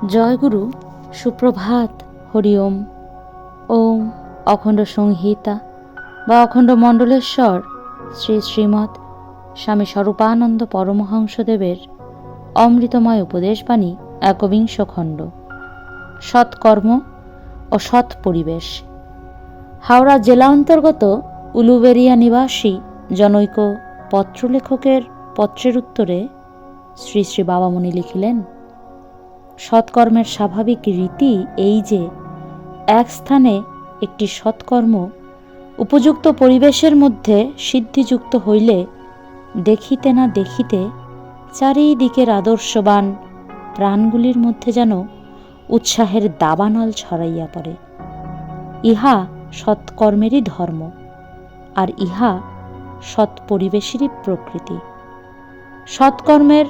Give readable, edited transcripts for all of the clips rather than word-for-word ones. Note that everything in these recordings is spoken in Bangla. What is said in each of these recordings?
জয়গুরু, সুপ্রভাত, হরি ওম। ওম অখণ্ড সংহিতা বা অখণ্ড মণ্ডলেশ্বর শ্রী শ্রীমৎ স্বামী স্বরূপানন্দ পরমহংসদেবের অমৃতময় উপদেশবাণী, একবিংশ খণ্ড, সৎকর্ম ও সৎ পরিবেশ। হাওড়া জেলা অন্তর্গত উলুবেরিয়া নিবাসী জনৈক পত্রলেখকের পত্রের উত্তরে শ্রী শ্রী বাবামণি লিখিলেন, সৎকর্মের স্বাভাবিক রীতি এই যে, এক স্থানে একটি সৎকর্ম উপযুক্ত পরিবেশের মধ্যে সিদ্ধিযুক্ত হইলে দেখিতে না দেখিতে চারিদিকের আদর্শবান প্রাণগুলির মধ্যে যেন উৎসাহের দাবানল ছড়াইয়া পড়ে। ইহা সৎকর্মেরই ধর্ম, আর ইহা সৎ পরিবেশেরই প্রকৃতি। সৎকর্মের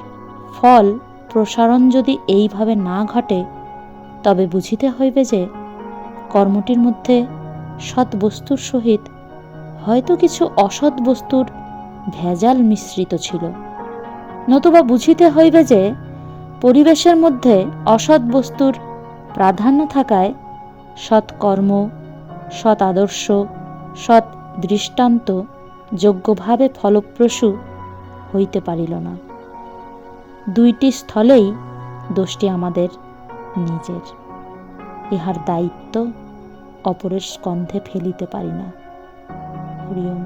ফল প্রসারণ যদি এইভাবে না ঘটে, তবে বুঝিতে হইবে যে কর্মটির মধ্যে সৎ বস্তুর সহিত হয়তো কিছু অসৎ বস্তুর ভেজাল মিশ্রিত ছিল, নতুবা বুঝিতে হইবে যে পরিবেশের মধ্যে অসৎ বস্তুর প্রাধান্য থাকায় সৎকর্ম, সৎ আদর্শ, সৎ দৃষ্টান্ত যোগ্যভাবে ফলপ্রসূ হইতে পারিল না। দুইটি স্থলেই দোষটি আমাদের নিজের। ইহার দায়িত্ব অপরের স্কন্ধে ফেলিতে পারি না। হরি ওম।